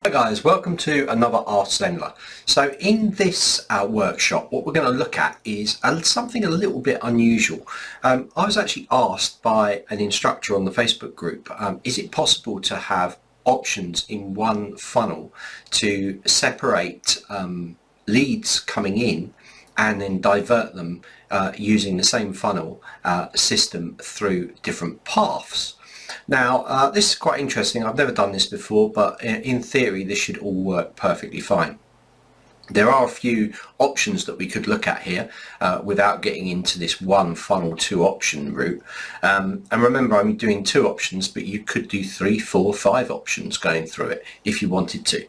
Hi guys, welcome to another Askzenler. So in this workshop, what we're going to look at is something a little bit unusual. I was actually asked by an instructor on the Facebook group, is it possible to have options in one funnel to separate leads coming in and then divert them using the same funnel system through different paths? Now, this is quite interesting. I've never done this before, but in theory, this should all work perfectly fine. There are a few options that we could look at here without getting into this one funnel two option route. And remember, I'm doing two options, but you could do 3, 4, 5 options going through it if you wanted to.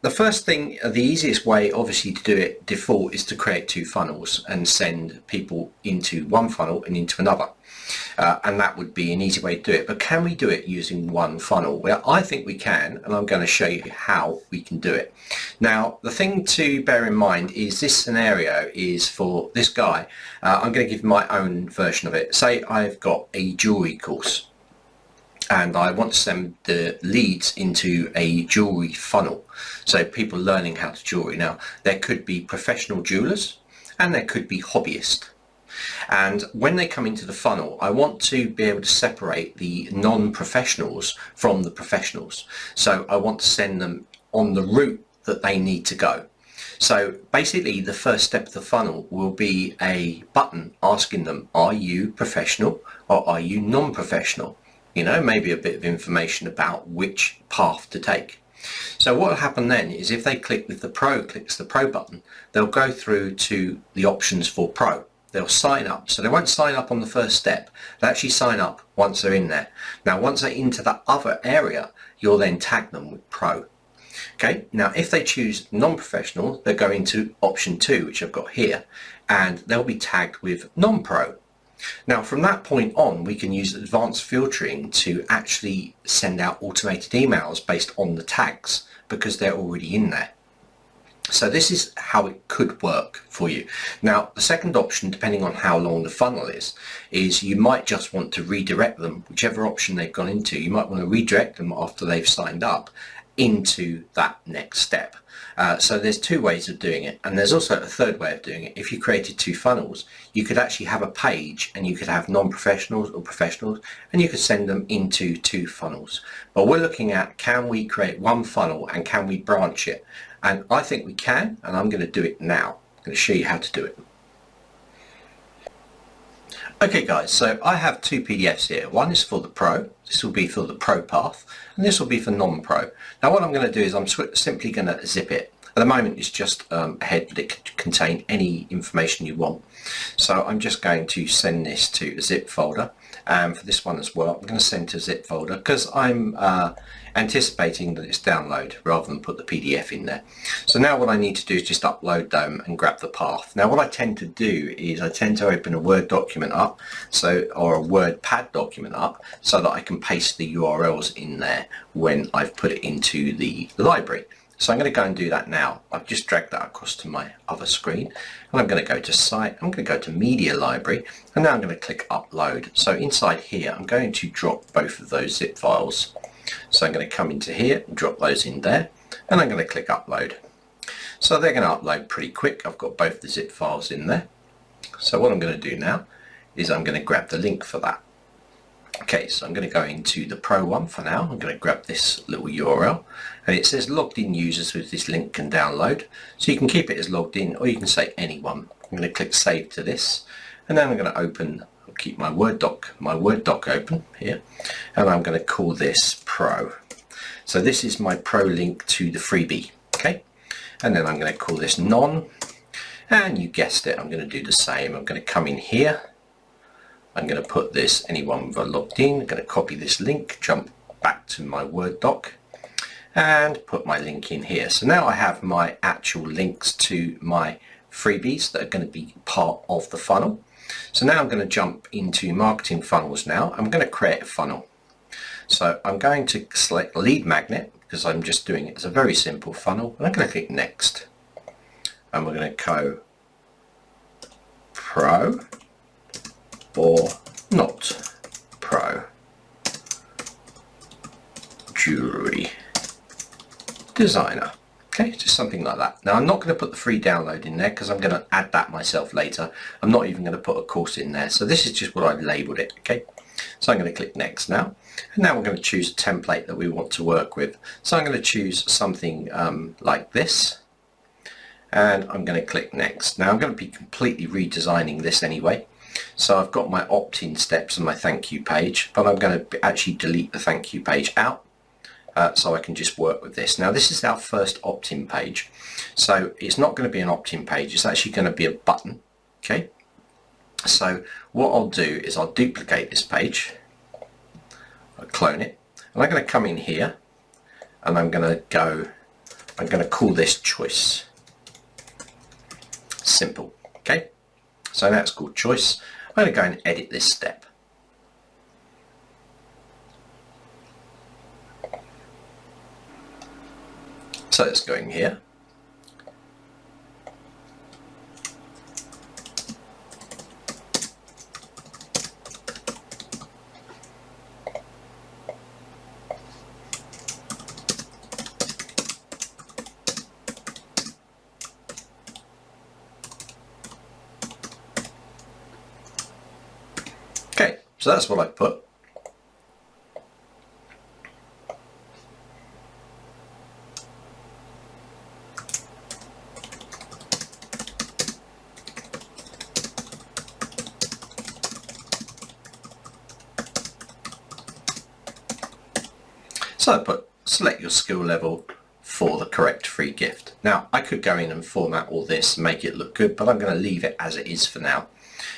The first thing, the easiest way obviously to do it default is to create two funnels and send people into one funnel and into another. And that would be an easy way to do it. But can we do it using one funnel? Well, I think we can, and I'm going to show you how we can do it. Now, the thing to bear in mind is this scenario is for this guy. I'm going to give my own version of it. Say I've got a jewelry course and I want to send the leads into a jewelry funnel. So people learning how to jewelry. Now, there could be professional jewelers and there could be hobbyists. And when they come into the funnel, I want to be able to separate the non-professionals from the professionals. So I want to send them on the route that they need to go. So basically the first step of the funnel will be a button asking them, are you professional or are you non-professional? You know, maybe a bit of information about which path to take. So what will happen then is if they click with the Pro, clicks the Pro button, they'll go through to the options for Pro. They'll sign up. So they won't sign up on the first step. They'll actually sign up once they're in there. Now, once they're into that other area, you'll then tag them with Pro. Okay, now if they choose non-professional, they're going to option 2, which I've got here, and they'll be tagged with non-Pro. Now, from that point on, we can use advanced filtering to actually send out automated emails based on the tags because they're already in there. So this is how it could work for you. Now, the second option, depending on how long the funnel is you might just want to redirect them, whichever option they've gone into, you might want to redirect them after they've signed up into that next step. So there's two ways of doing it, and there's also a third way of doing it. If you created two funnels, you could actually have a page and you could have non-professionals or professionals and you could send them into two funnels. But we're looking at, can we create one funnel and can we branch it? And I think we can, and I'm going to do it now. I'm going to show you how to do it. Okay guys, so I have two PDFs here. One is for the Pro, this will be for the Pro path, and this will be for non-Pro. Now what I'm going to do is I'm simply going to zip it. At the moment it's just a head, but it could contain any information you want. So I'm just going to send this to a zip folder, and for this one as well, I'm going to send to a zip folder because I'm anticipating that it's download rather than put the PDF in there. So now what I need to do is just upload them and grab the path. Now what I tend to do is I tend to open a Word document up, or a WordPad document up, so that I can paste the URLs in there when I've put it into the library. So I'm going to go and do that now. I've just dragged that across to my other screen, and I'm going to go to Site, I'm going to go to Media Library, and now I'm going to click Upload. So inside here I'm going to drop both of those zip files. So I'm going to come into here and drop those in there, and I'm going to click Upload. So they're going to upload pretty quick. I've got both the zip files in there. So what I'm going to do now is I'm going to grab the link for that. Okay, so I'm going to go into the Pro one for now. I'm going to grab this little URL, and it says logged in users with this link can download. So you can keep it as logged in, or you can say anyone. I'm going to click Save to this, and then I'm going to open, I'll keep my Word doc open here, and I'm going to call this Pro. So this is my Pro link to the freebie. Okay, and then I'm going to call this Non, and you guessed it, I'm going to do the same. I'm going to come in here. I'm going to put this anyone with a logged in. I'm going to copy this link, jump back to my Word doc, and put my link in here. So now I have my actual links to my freebies that are going to be part of the funnel. So now I'm going to jump into marketing funnels now. I'm going to create a funnel. So I'm going to select lead magnet because I'm just doing it as a very simple funnel, and I'm going to click next. And we're going to go Pro or not Pro jewelry designer. Okay, just something like that. Now I'm not going to put the free download in there because I'm going to add that myself later. I'm not even going to put a course in there. So this is just what I've labeled it. Okay, so I'm going to click next now. And now we're going to choose a template that we want to work with. So I'm going to choose something like this. And I'm going to click next. Now I'm going to be completely redesigning this anyway. So I've got my opt-in steps and my thank you page, but I'm going to actually delete the thank you page out. So I can just work with this. Now this is our first opt-in page. So it's not going to be an opt-in page, it's actually going to be a button. Okay. So what I'll do is I'll duplicate this page, I'll clone it, and I'm going to come in here and I'm going to call this choice. Simple. Okay. So that's called choice. I'm going to go and edit this step. So let's go in here. Okay, so that's what I put. So I put select your skill level for the correct free gift. Now I could go in and format all this and make it look good, but I'm going to leave it as it is for now.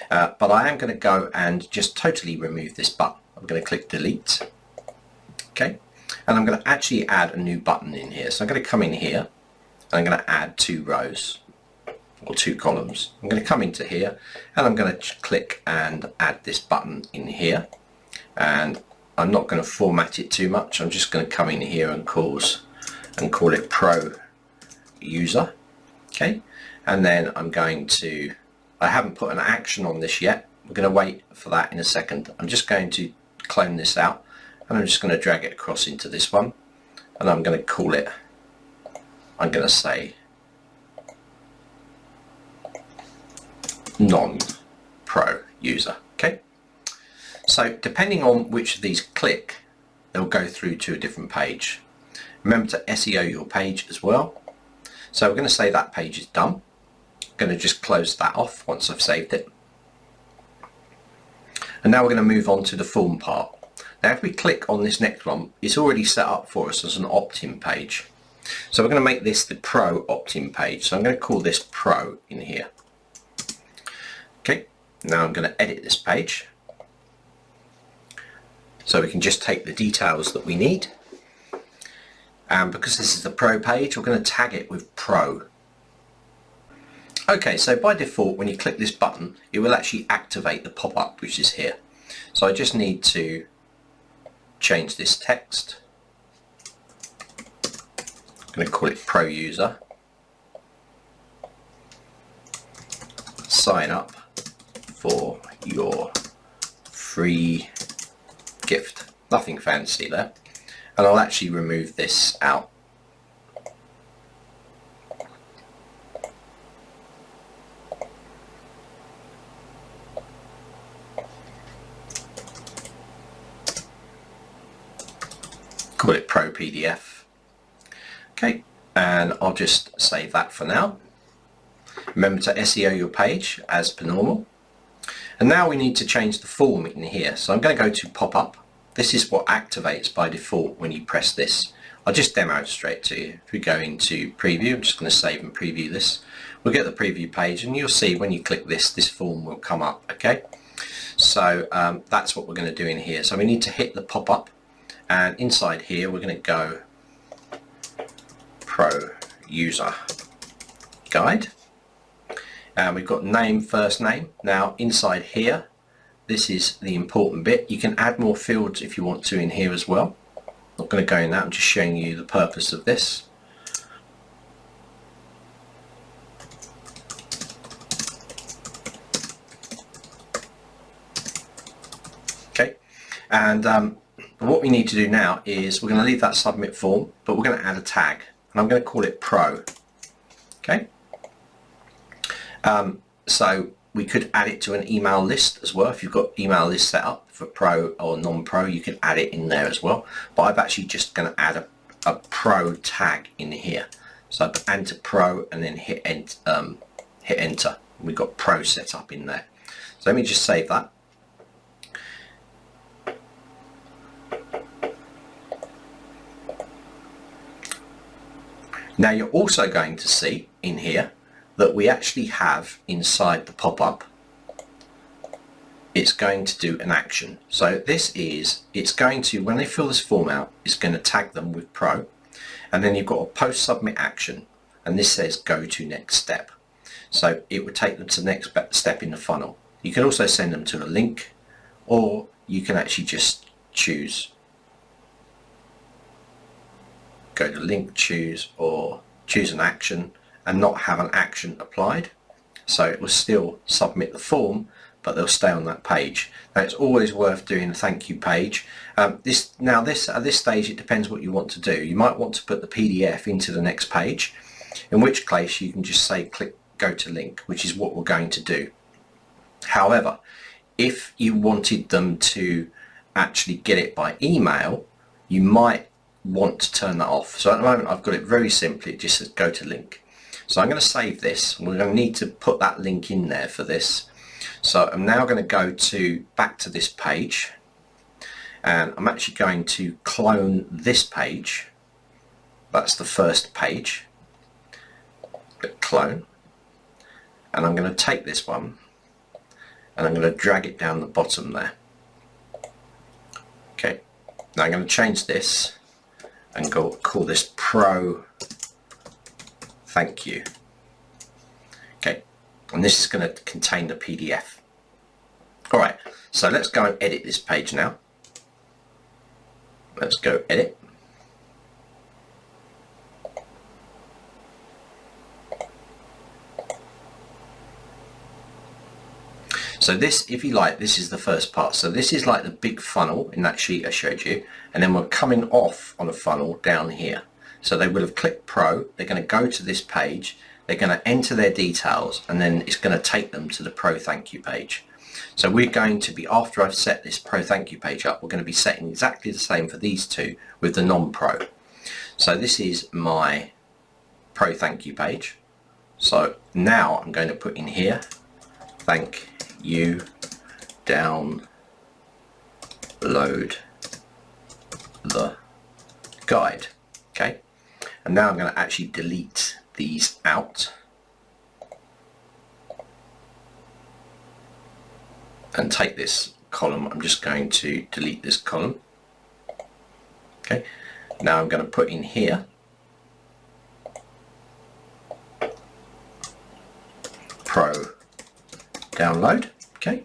But I am going to go and just totally remove this button. I'm going to click delete. Okay, and I'm going to actually add a new button in here. So I'm going to come in here and I'm going to add 2 rows or 2 columns. I'm going to come into here and I'm going to click and add this button in here, and I'm not going to format it too much. I'm just going to come in here and call it Pro User. Okay, and then I haven't put an action on this yet. We're going to wait for that in a second. I'm just going to clone this out and I'm just going to drag it across into this one, and I'm going to call it, I'm going to say NonPro User. Okay. So depending on which of these click, they'll go through to a different page. Remember to SEO your page as well. So we're going to say that page is done. I'm going to just close that off once I've saved it. And now we're going to move on to the form part. Now if we click on this next one, it's already set up for us as an opt-in page. So we're going to make this the Pro opt-in page. So I'm going to call this Pro in here. Okay, now I'm going to edit this page. So we can just take the details that we need, and because this is the Pro page, we're going to tag it with Pro. Okay, so by default when you click this button it will actually activate the pop-up which is here. So I just need to change this text. I'm going to call it Pro User. Sign up for your free gift. Nothing fancy there. And I'll actually remove this out. Call it Pro PDF. Okay, and I'll just save that for now. Remember to SEO your page as per normal. And now we need to change the form in here. So I'm going to go to pop-up. This is what activates by default when you press this. I'll just demonstrate to you. If we go into preview, I'm just going to save and preview this. We'll get the preview page and you'll see when you click this, this form will come up. Okay, so that's what we're going to do in here. So we need to hit the pop-up, and inside here we're going to go Pro User Guide. And we've got name, first name. Now inside here, this is the important bit. You can add more fields if you want to in here as well. Not going to go in that, I'm just showing you the purpose of this. Okay, and what we need to do now is we're going to leave that submit form, but we're going to add a tag. and I'm going to call it Pro. Okay. So we could add it to an email list as well. If you've got email list set up for Pro or non-Pro, you can add it in there as well. But I'm actually just going to add a Pro tag in here. So I enter Pro and then hit enter. We've got Pro set up in there. So let me just save that. Now you're also going to see in here that we actually have inside the pop-up, it's going to do an action. So this is, it's going to, when they fill this form out, it's going to tag them with Pro, and then you've got a post submit action, and this says go to next step. So it would take them to the next step in the funnel. You can also send them to a link, or you can actually just choose, go to link, choose, or choose an action and not have an action applied. So it will still submit the form, but they'll stay on that page. Now it's always worth doing a thank you page. At this stage it depends what you want to do. You might want to put the PDF into the next page, in which case you can just say click go to link, which is what we're going to do. However, if you wanted them to actually get it by email, you might want to turn that off. So at the moment I've got it very simply, it just says go to link. So I'm going to save this. We're going to need to put that link in there for this. So I'm now going to go back to this page, and I'm actually going to clone this page. That's the first page. Click clone, and I'm going to take this one and I'm going to drag it down the bottom there. Okay, now I'm going to change this and call this Pro Thank You. Okay, and this is going to contain the PDF. Alright, so let's go and edit this page now. Let's go edit. So this, if you like, this is the first part. So this is like the big funnel in that sheet I showed you, and then we're coming off on a funnel down here. So they would have clicked Pro, they're going to go to this page, they're going to enter their details, and then it's going to take them to the Pro Thank You page. So we're going to be, after I've set this Pro Thank You page up, we're going to be setting exactly the same for these two with the non-Pro. So this is my Pro Thank You page. So now I'm going to put in here, thank you, download the guide. Okay, and now I'm going to actually delete these out and take this column. I'm just going to delete this column. Okay, now I'm going to put in here Pro download. Okay,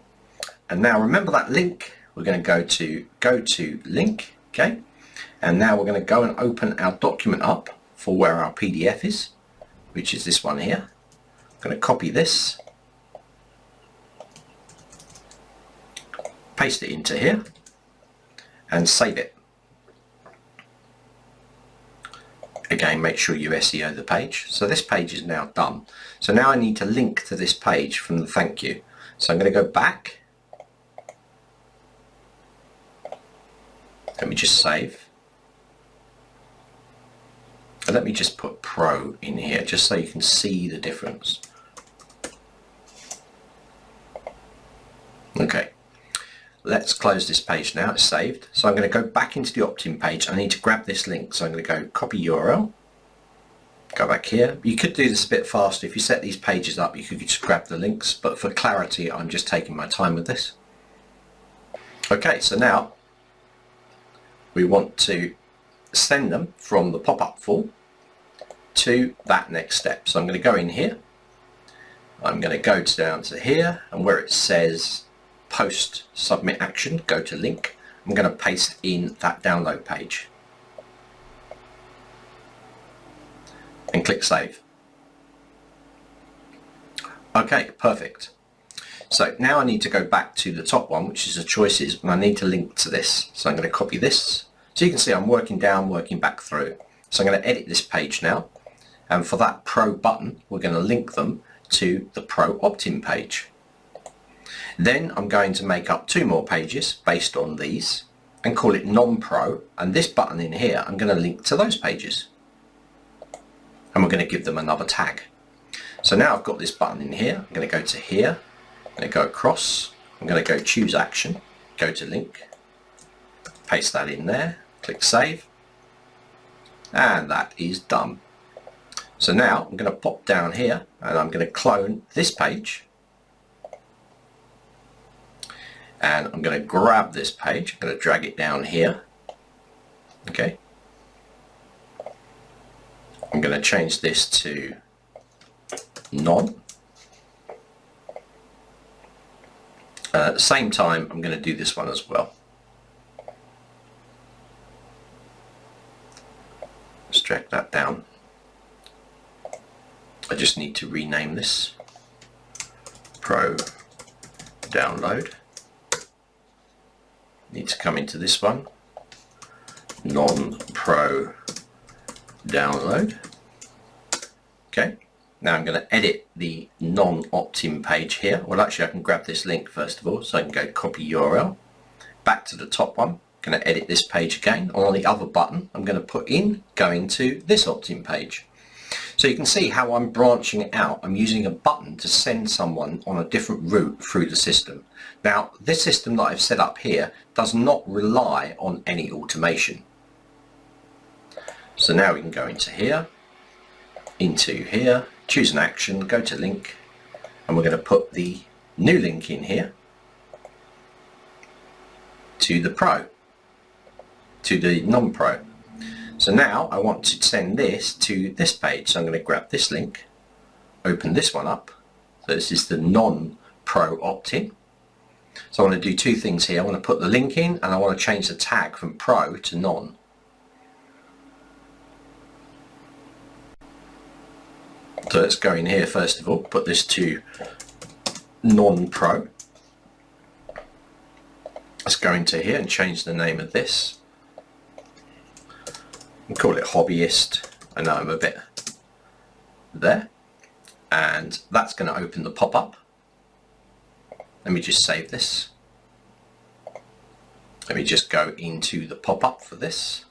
and now remember that link, we're going to go to link. Okay, and now we're going to go and open our document up for where our PDF is, which is this one here. I'm going to copy this, paste it into here, and save it. Again, make sure you SEO the page. So this page is now done. So now I need to link to this page from the thank you. So I'm going to go back. Let me just save. And let me just put Pro in here just so you can see the difference. Okay, let's close this page now, it's saved. So I'm going to go back into the opt-in page. I need to grab this link, so I'm going to go copy URL, go back here. You could do this a bit faster. If you set these pages up, you could just grab the links, but for clarity I'm just taking my time with this. Okay, so now we want to send them from the pop-up form to that next step. So I'm going to go in here, I'm going to go down to here, and where it says post submit action, go to link, I'm going to paste in that download page and click save. Okay, perfect. So now I need to go back to the top one, which is the choices, and I need to link to this. So I'm going to copy this. So you can see I'm working down, working back through. So I'm going to edit this page now, and for that Pro button we're going to link them to the Pro opt-in page. Then I'm going to make up 2 more pages based on these and call it NonPro, and this button in here I'm going to link to those pages, and we're going to give them another tag. So now I've got this button in here. I'm going to go to here, I'm going to go across, I'm going to go choose action, go to link, paste that in there, click save, and that is done. So now I'm going to pop down here and I'm going to clone this page, and I'm going to grab this page, I'm going to drag it down here. Okay, I'm going to change this to none. At the same time I'm going to do this one as well. Let's drag that down. I just need to rename this Pro download. Need to come into this one, NonPro download. Okay, now I'm going to edit the non-opt-in page here. Well, actually I can grab this link first of all, so I can go copy URL, back to the top one, going to edit this page again. On the other button I'm going to put in going to this opt-in page. So you can see how I'm branching it out. I'm using a button to send someone on a different route through the system. Now this system that I've set up here does not rely on any automation. So now we can go into here, choose an action, go to link, and we're going to put the new link in here to the Pro, to the non-Pro. So now I want to send this to this page, so I'm going to grab this link, open this one up. So this is the non-Pro opt-in. So I want to do 2 things here. I want to put the link in, and I want to change the tag from Pro to non. So let's go in here first of all, put this to non-Pro. Let's go into here and change the name of this. And call it hobbyist. I know I'm a bit there, and that's going to open the pop-up. Let me just save this. Let me just go into the pop-up for this,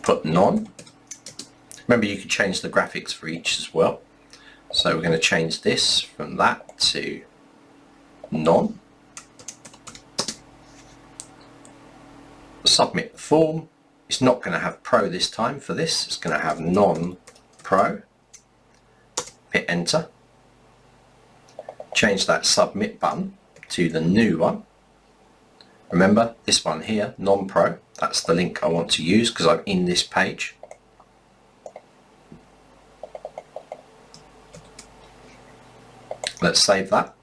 put none. Remember, you can change the graphics for each as well, so we're going to change this from that to none. Submit the form. It's not going to have Pro this time for this, it's going to have non-Pro. Hit enter. Change that submit button to the new one. Remember this one here, non-Pro, that's the link I want to use because I'm in this page. Let's save that.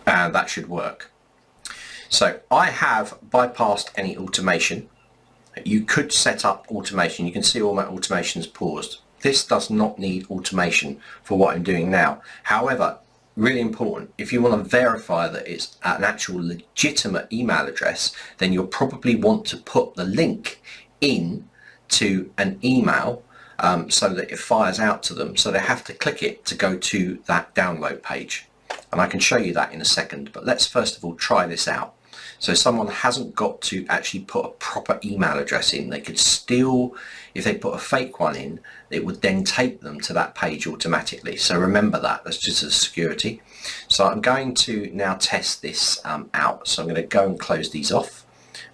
And that should work. So I have bypassed any automation. You could set up automation. You can see all my automations paused. This does not need automation for what I'm doing now. However, really important, if you want to verify that it's an actual legitimate email address, then you'll probably want to put the link in to an email so that it fires out to them. So they have to click it to go to that download page. And I can show you that in a second, but let's first of all try this out. So someone hasn't got to actually put a proper email address in. They could still, if they put a fake one in, it would then take them to that page automatically. So remember that, that's just a security. So I'm going to now test this out. So I'm going to go and close these off.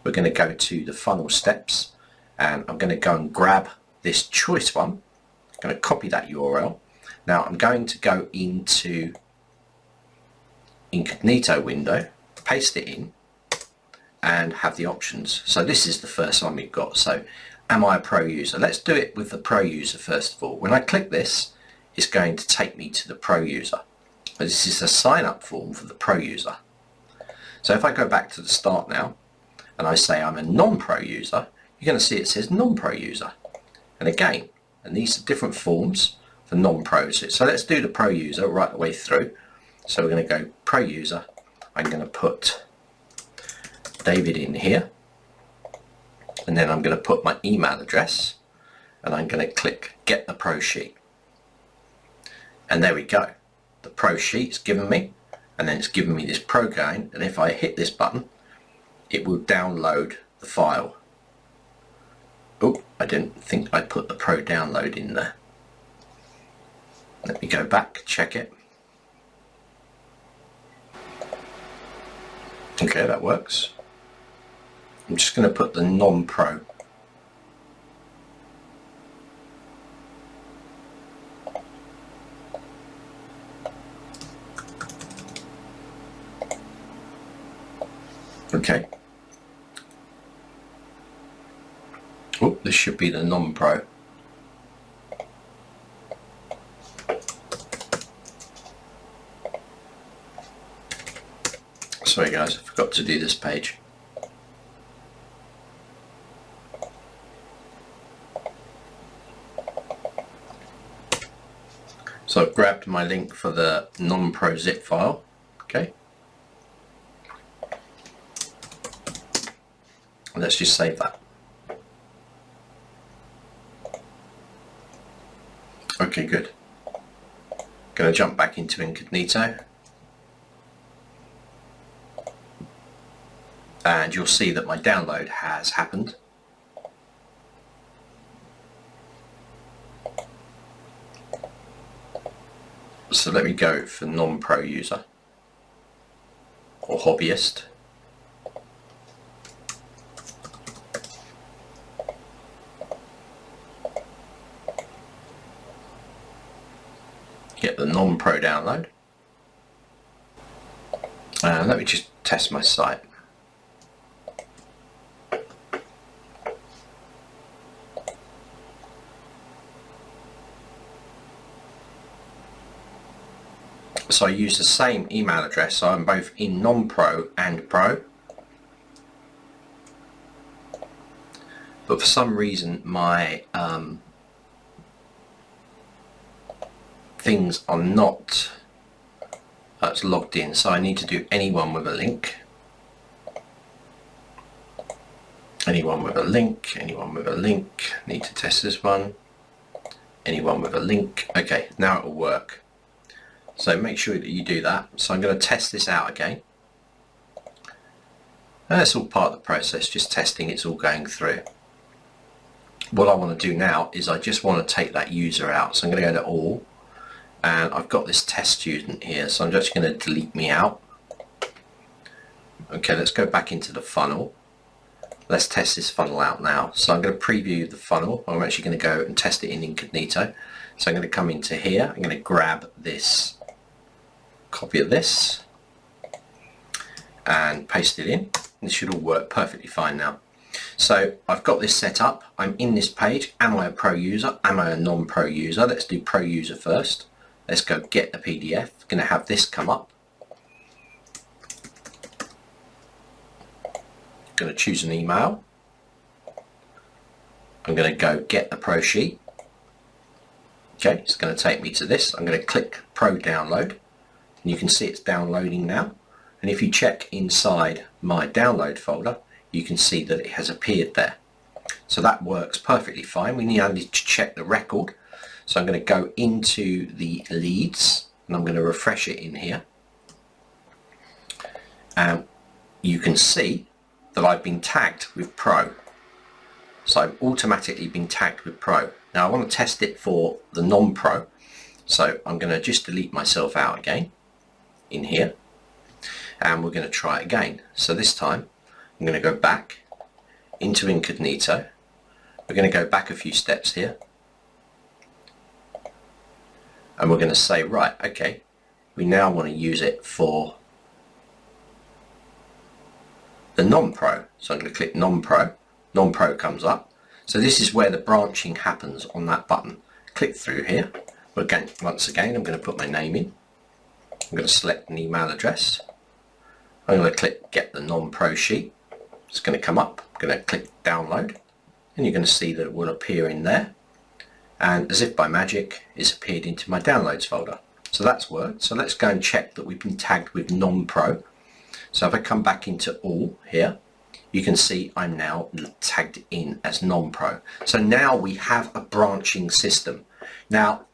We're going to go to the funnel steps, and I'm going to go and grab this choice one. I'm going to copy that URL. Now I'm going to go into incognito window, paste it in, and have the options. So this is the first one we've got. So am I a Pro user? Let's do it with the Pro user first of all. When I click this, it's going to take me to the Pro user. This is a sign up form for the Pro user. So if I go back to the start now and I say I'm a non-Pro user, you're going to see it says non-Pro user. And again, and these are different forms for non-pros. So let's do the Pro user right the way through. So we're going to go Pro user. I'm going to put David in here, and then I'm going to put my email address, and I'm going to click Get the Pro Sheet. And there we go. The Pro Sheet's given me, and then it's given me this Pro gain, and if I hit this button, it will download the file. Oh, I didn't think I put the Pro download in there. Let me go back, check it. Okay, that works. I'm just going to put the non-Pro. Okay. Oh, this should be the non-Pro. Sorry guys, I forgot to do this page. So I've grabbed my link for the non-Pro zip file. Okay. Let's just save that. Okay, good. Going to jump back into Incognito. And you'll see that my download has happened. So let me go for non-pro user or hobbyist. Get the non-pro download. And let me just test my site. So I use the same email address, so I'm both in non-pro and pro. But for some reason my things are not logged in, so I need to do anyone with a link. Anyone with a link, anyone with a link. Need to test this one. Anyone with a link. Okay, now it will work. So make sure that you do that. So I'm going to test this out again. And that's all part of the process, just testing it's all going through. What I want to do now is I just want to take that user out. So I'm going to go to all, and I've got this test student here, so I'm just going to delete me out. Okay, let's go back into the funnel. Let's test this funnel out now. So I'm going to preview the funnel. I'm actually going to go and test it in Incognito. So I'm going to come into here. I'm going to grab this, copy of this, and paste it in. This should all work perfectly fine now. So I've got this set up. I'm in this page. Am I a pro user? Am I a non-pro user? Let's do pro user first. Let's go get the PDF. I'm going to have this come up. I'm going to choose an email. I'm going to go get the pro sheet. Okay, it's going to take me to this. I'm going to click Pro Download, and you can see it's downloading now. And if you check inside my download folder, you can see that it has appeared there. So that works perfectly fine. We only need to check the record. So I'm going to go into the leads, and I'm going to refresh it in here. And you can see that I've been tagged with Pro. So I've automatically been tagged with Pro. Now I want to test it for the non-pro, so I'm going to just delete myself out again in here, and we're going to try it again. So this time I'm going to go back into Incognito. We're going to go back a few steps here, and we're going to say, right, okay, we now want to use it for the non-pro. So I'm going to click non-pro. Non-pro comes up. So this is where the branching happens on that button. Click through here. Again, once again, I'm going to put my name in. I'm going to select an email address. I'm going to click get the non-pro sheet. It's going to come up. I'm going to click download, and you're going to see that it will appear in there. And as if by magic, it's appeared into my downloads folder. So that's worked. So let's go and check that we've been tagged with non-pro. So if I come back into all here, you can see I'm now tagged in as NonPro. So now we have a branching system. Now,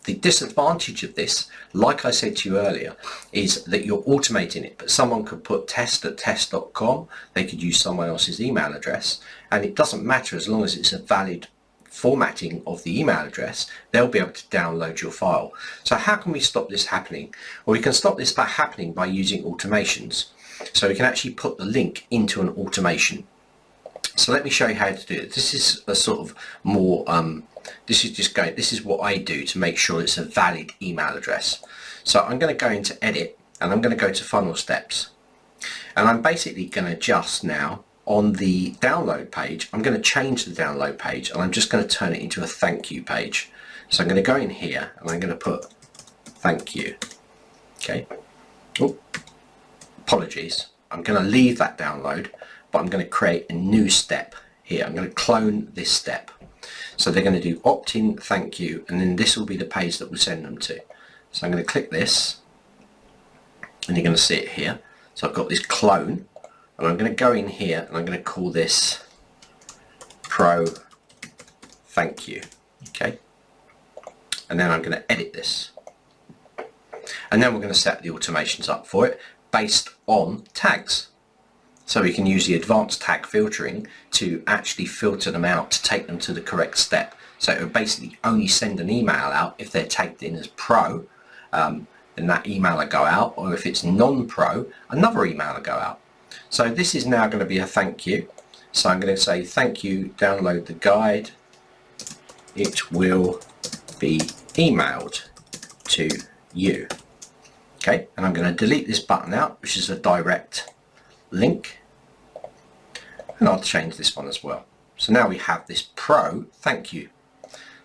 the disadvantage of this, like I said to you earlier, is that you're automating it, but someone could put test@test.com, they could use someone else's email address, and it doesn't matter as long as it's a valid formatting of the email address, they'll be able to download your file. So how can we stop this happening? Well, we can stop this by happening by using automations. So we can actually put the link into an automation. So let me show you how to do it. This is a sort of more, this is what I do to make sure it's a valid email address. So I'm going to go into edit and I'm going to go to funnel steps. And I'm basically going to just now on the download page, I'm going to change the download page and I'm just going to turn it into a thank you page. So I'm going to go in here and I'm going to put thank you. Okay. Oh, apologies. I'm going to leave that download, but I'm going to create a new step here. I'm going to clone this step. So they're going to do opt-in thank you, and then this will be the page that we'll send them to. So I'm going to click this and you're going to see it here. So I've got this clone. And I'm going to go in here and I'm going to call this Pro Thank You. Okay. And then I'm going to edit this. And then we're going to set the automations up for it based on tags. So we can use the advanced tag filtering to actually filter them out to take them to the correct step. So it will basically only send an email out if they're tagged in as Pro, then that email will go out, or if it's non-Pro, another email will go out. So this is now going to be a thank you. So I'm going to say thank you, download the guide. It will be emailed to you. Okay, and I'm going to delete this button out, which is a direct link. And I'll change this one as well. So now we have this Pro thank you.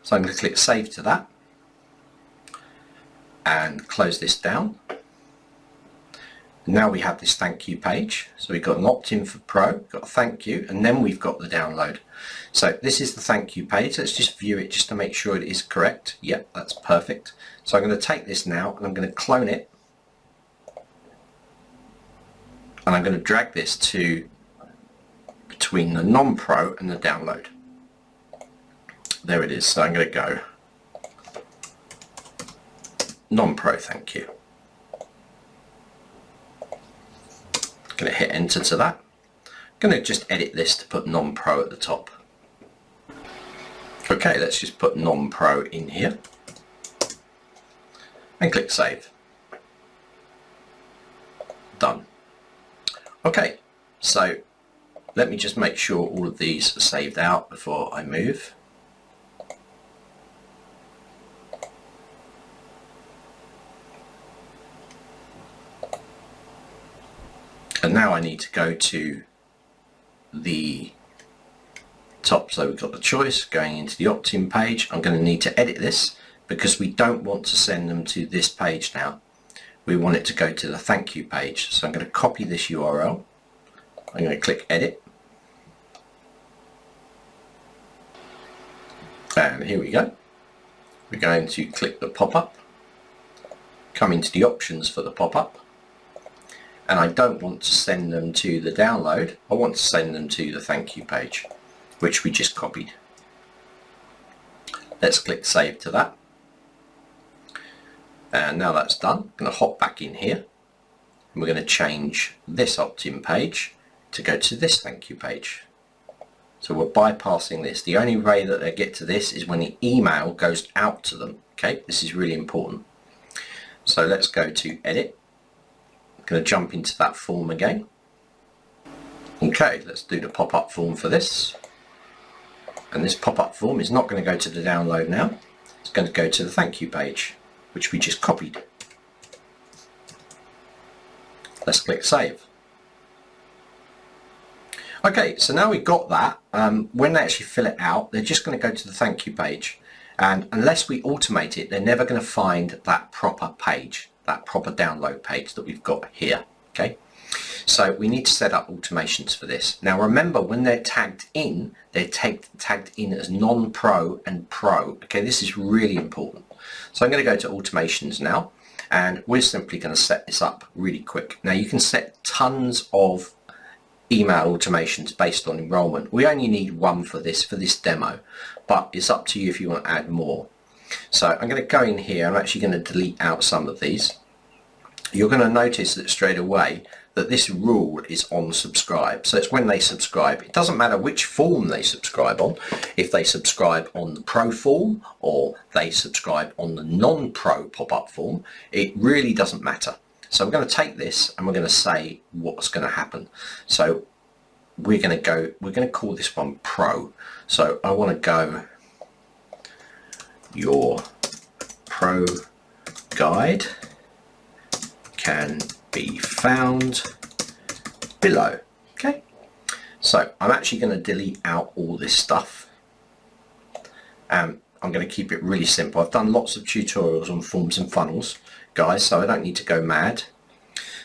So I'm going to click save to that and close this down. Now we have this thank you page. So we've got an opt-in for Pro, got a thank you, and then we've got the download. So this is the thank you page. Let's just view it just to make sure it is correct. Yep, that's perfect. So I'm going to take this now and I'm going to clone it. And I'm going to drag this to between the non-Pro and the download. There it is. So I'm going to go non-Pro thank you. Going to hit enter to that. Going to just edit this to put non-Pro at the top. Okay, let's just put non-Pro in here and click save. Done. Okay, so let me just make sure all of these are saved out before I move. And now I need to go to the top. So we've got the choice going into the opt-in page. I'm going to need to edit this because we don't want to send them to this page now. We want it to go to the thank you page. So I'm going to copy this URL. I'm going to click edit. And here we go. We're going to click the pop-up, come into the options for the pop-up. And I don't want to send them to the download, I want to send them to the thank you page, which we just copied. Let's click save to that. And now that's done, I'm going to hop back in here and we're going to change this opt-in page to go to this thank you page. So we're bypassing this. The only way that they get to this is when the email goes out to them. Okay, this is really important. So let's go to edit. Going to jump into that form again. Okay, let's do the pop-up form for this. And this pop-up form is not going to go to the download now. It's going to go to the thank you page, which we just copied. Let's click save. Okay, so now we've got that. When they actually fill it out, they're just going to go to the thank you page. And unless we automate it, they're never going to find that proper page, that proper download page that we've got here. Okay, so we need to set up automations for this. Now remember, when they're tagged in, they're tagged in as non-Pro and Pro. Okay, this is really important. So I'm going to go to automations now, and we're simply going to set this up really quick. Now you can set tons of email automations based on enrollment. We only need one for this demo, but it's up to you if you want to add more. So I'm going to go in here. I'm actually going to delete out some of these. You're going to notice that straight away that this rule is on subscribe. So it's when they subscribe. It doesn't matter which form they subscribe on. If they subscribe on the Pro form or they subscribe on the non-Pro pop-up form, it really doesn't matter. So we're going to take this and we're going to say what's going to happen. So we're going to call this one Pro. So I want to go your Pro guide can be found below. Okay, so I'm actually going to delete out all this stuff. I'm going to keep it really simple. I've done lots of tutorials on forms and funnels, guys, so I don't need to go mad.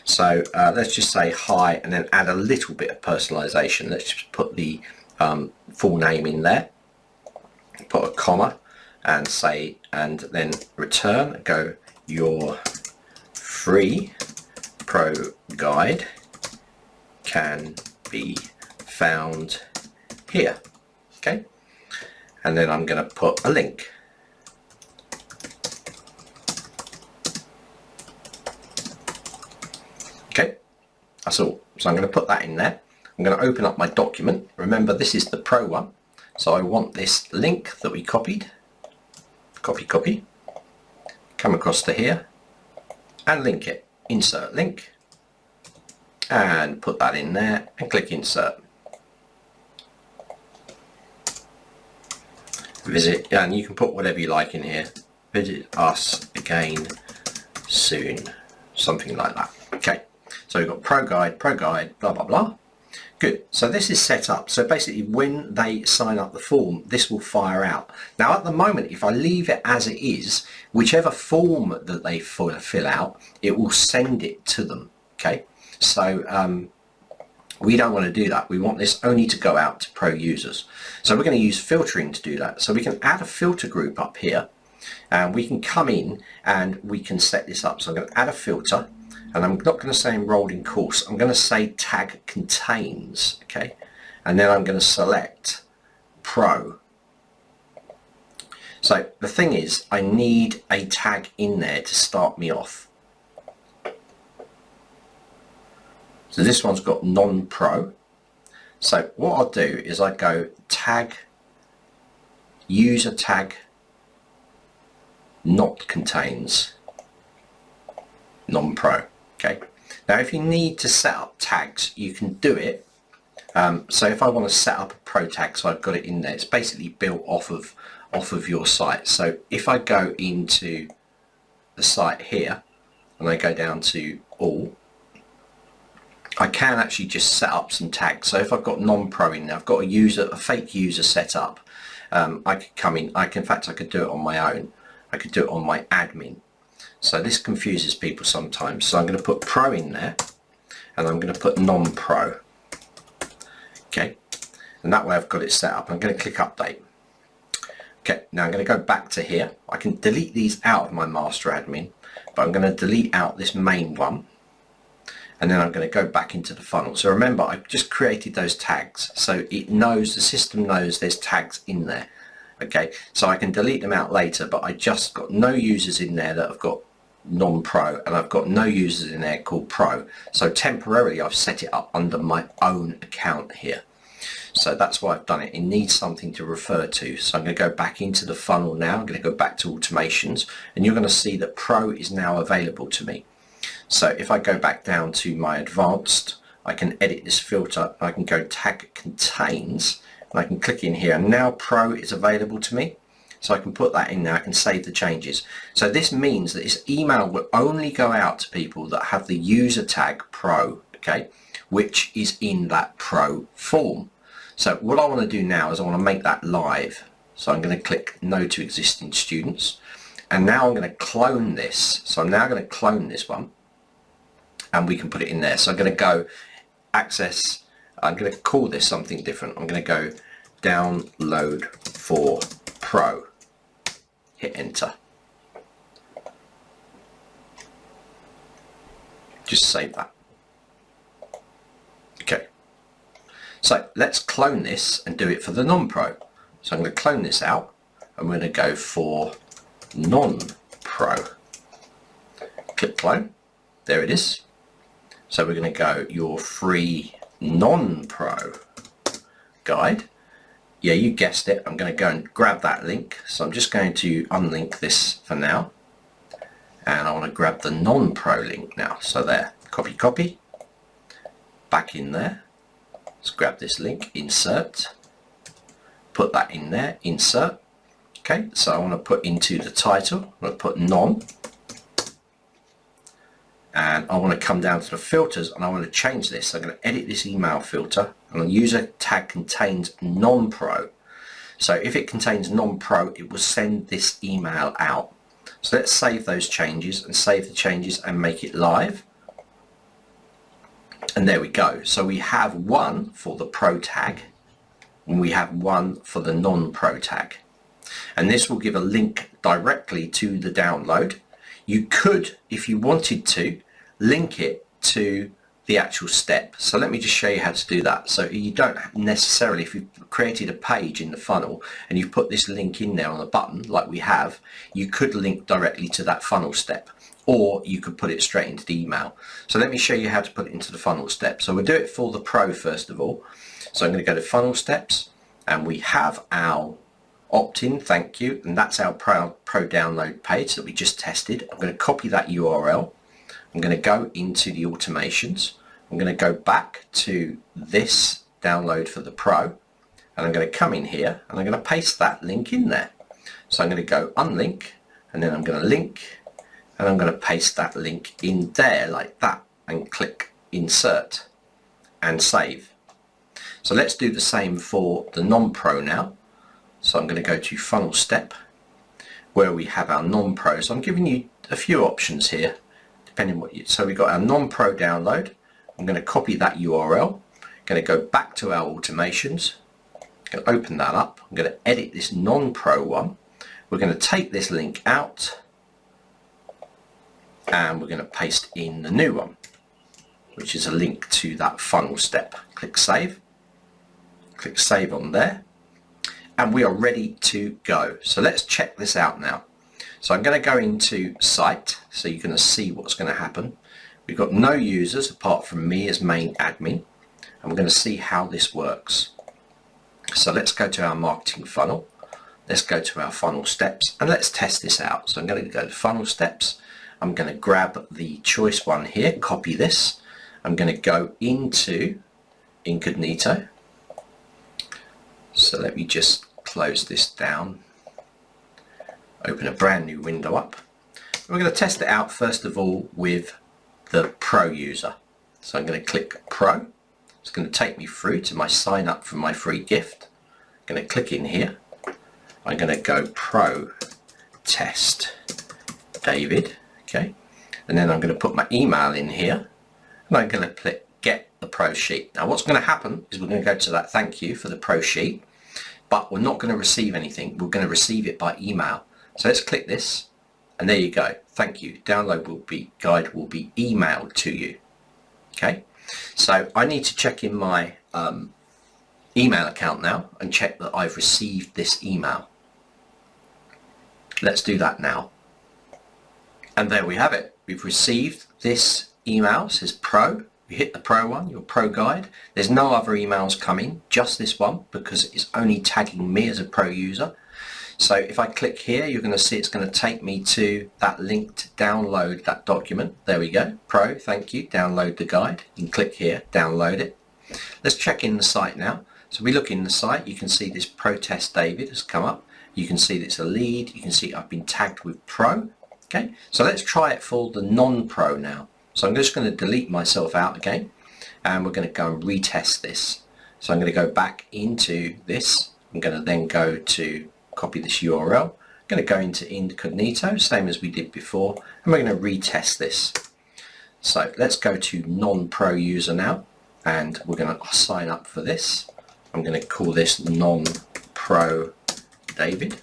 So let's just say hi and then add a little bit of personalization. Let's just put the full name in there, put a comma and say, and then return, go your free Pro guide can be found here. Okay, and then I'm going to put a link. Okay, that's all. So I'm going to put that in there. I'm going to open up my document. Remember, this is the Pro one, so I want this link that we copied. Copy, come across to here and link it. Insert link and put that in there and click insert. Visit, and you can put whatever you like in here. Visit us again soon, something like that. Okay, so we've got Pro guide, blah blah blah. Good, so this is set up. So basically when they sign up the form, this will fire out. Now at the moment, if I leave it as it is, whichever form that they fill out, it will send it to them. Okay, so we don't want to do that. We want this only to go out to Pro users. So we're going to use filtering to do that. So we can add a filter group up here, and we can come in and we can set this up. So I'm going to add a filter. And I'm not going to say enrolled in course, I'm going to say tag contains, okay? And then I'm going to select Pro. So the thing is, I need a tag in there to start me off. So this one's got non-Pro. So what I'll do is I go tag, user tag, not contains, non-Pro. Okay, now if you need to set up tags, you can do it. So if I want to set up a Pro tag, so I've got it in there, it's basically built off of your site. So if I go into the site here and I go down to all, I can actually just set up some tags. So if I've got non-Pro in there, I've got a fake user set up. I could come in. In fact, I could do it on my own. I could do it on my admin. So this confuses people sometimes. So I'm going to put Pro in there and I'm going to put non-Pro. Okay, and that way I've got it set up. I'm going to click update. Okay, now I'm going to go back to here. I can delete these out of my master admin, but I'm going to delete out this main one. And then I'm going to go back into the funnel. So remember, I've just created those tags. So it knows, the system knows there's tags in there. Okay, so I can delete them out later, but I just got no users in there that have got non-Pro, and I've got no users in there called Pro. So temporarily I've set it up under my own account here. So that's why I've done it. It needs something to refer to. So I'm going to go back into the funnel now. I'm going to go back to automations, and you're going to see that Pro is now available to me. So if I go back down to my advanced, I can edit this filter. I can go tag contains, and I can click in here, and now Pro is available to me. So I can put that in there. I can save the changes. So this means that this email will only go out to people that have the user tag Pro, okay, which is in that Pro form. So what I want to do now is I want to make that live. So I'm going to click no to existing students, and now I'm going to clone this. So I'm now going to clone this one, and we can put it in there. So I'm going to go access. I'm going to call this something different. I'm going to go download for Pro. Hit enter. Just save that. Okay. So let's clone this and do it for the non-pro. So I'm going to clone this out. I'm going to go for non-pro. Click clone. There it is. So we're going to go your free non-pro guide. Yeah, you guessed it. I'm going to go and grab that link. So I'm just going to unlink this for now. And I want to grab the non-pro link now. So there, copy, back in there. Let's grab this link, insert, put that in there, insert. Okay, so I want to put into the title, I'm going to put non. And I want to come down to the filters and I want to change this. So I'm going to edit this email filter and the user tag contains non-pro. So if it contains non-pro, it will send this email out. So let's save those changes and save the changes and make it live. And there we go. So we have one for the pro tag and we have one for the non-pro tag. And this will give a link directly to the download. You could, if you wanted to, link it to the actual step. So let me just show you how to do that. So you don't necessarily, if you've created a page in the funnel and you've put this link in there on the button like we have, you could link directly to that funnel step, or you could put it straight into the email. So let me show you how to put it into the funnel step. So we'll do it for the pro first of all. So I'm going to go to funnel steps and we have our opt-in, thank you, and that's our pro download page that we just tested. I'm going to copy that URL. I'm going to go into the automations. I'm going to go back to this download for the pro, and I'm going to come in here and I'm going to paste that link in there. So I'm going to go unlink, and then I'm going to link, and I'm going to paste that link in there like that, and click insert and save. So let's do the same for the non-pro now. So I'm going to go to funnel step where we have our non-pro. So I'm giving you a few options here depending what you, so we've got our non-pro download. I'm going to copy that URL, going to go back to our automations, going to open that up. I'm going to edit this non-pro one. We're going to take this link out and we're going to paste in the new one, which is a link to that funnel step. Click save on there. And we are ready to go. So let's check this out now. So I'm going to go into site so you're going to see what's going to happen. We've got no users apart from me as main admin, and we're going to see how this works. So let's go to our marketing funnel. Let's go to our funnel steps and let's test this out. So I'm going to go to funnel steps. I'm going to grab the choice one here, copy this. I'm going to go into incognito. So let me just close this down, open a brand new window up. We're going to test it out first of all with the pro user. So I'm going to click pro. It's going to take me through to my sign up for my free gift. I'm going to click in here. I'm going to go pro test David, okay, and then I'm going to put my email in here and I'm going to click get the pro sheet. Now what's going to happen is we're going to go to that thank you for the pro sheet, but we're not going to receive anything. We're going to receive it by email. So let's click this and there you go. Thank you. Download will be guide will be emailed to you. Okay, so I need to check in my email account now and check that I've received this email. Let's do that now. And there we have it. We've received this email. It says pro. You hit the pro one, your pro guide. There's no other emails coming, just this one, because it's only tagging me as a pro user. So if I click here, you're going to see it's going to take me to that link to download that document. There we go. Pro, thank you. Download the guide. You can click here, download it. Let's check in the site now. So we look in the site, you can see this protest David has come up. You can see that it's a lead. You can see I've been tagged with pro. Okay, so let's try it for the non-pro now. So I'm just going to delete myself out again and we're going to go and retest this. So I'm going to go back into this. I'm going to then go to copy this URL. I'm going to go into incognito, same as we did before, and we're going to retest this. So let's go to non-pro user now and we're going to sign up for this. I'm going to call this non-pro David,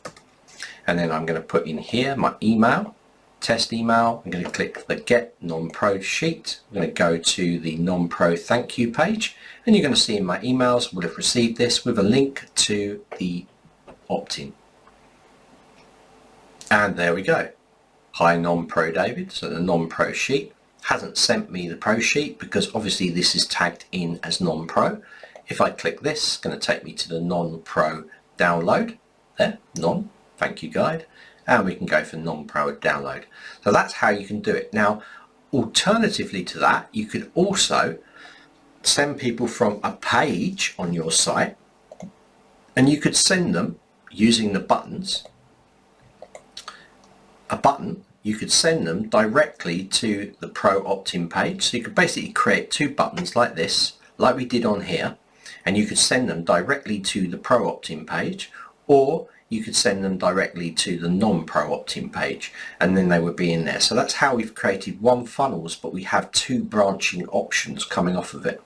and then I'm going to put in here my email. test email. I'm going to click the Get NonPro sheet. I'm going to go to the NonPro thank you page, and you're going to see in my emails I would have received this with a link to the opt-in. And there we go. Hi NonPro David. So the NonPro sheet hasn't sent me the pro sheet because obviously this is tagged in as NonPro. If I click this, it's going to take me to the NonPro download. There, thank you guide. And we can go for NonPro download. So that's how you can do it. Now, alternatively to that, you could also send people from a page on your site, and you could send them using the buttons. A button, you could send them directly to the Pro opt-in page. So you could basically create two buttons like this, like we did on here, and you could send them directly to the Pro opt-in page, or you could send them directly to the non-Pro opt-in page, and then they would be in there. So that's how we've created one funnels, but we have two branching options coming off of it.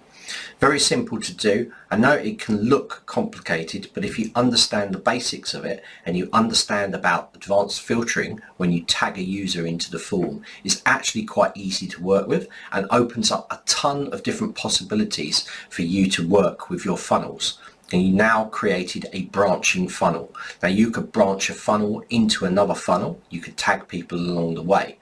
Very simple to do. I know it can look complicated, but if you understand the basics of it and you understand about advanced filtering when you tag a user into the form, it's actually quite easy to work with and opens up a ton of different possibilities for you to work with your funnels. And you now created a branching funnel. Now you could branch a funnel into another funnel. You could tag people along the way.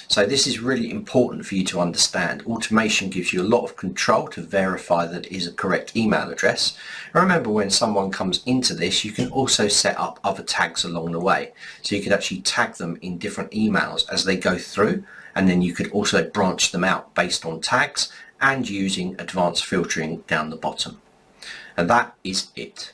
So this is really important for you to understand. Automation gives you a lot of control to verify that it is a correct email address. And remember, when someone comes into this, you can also set up other tags along the way. So you could actually tag them in different emails as they go through, and then you could also branch them out based on tags and using advanced filtering down the bottom. And that is it.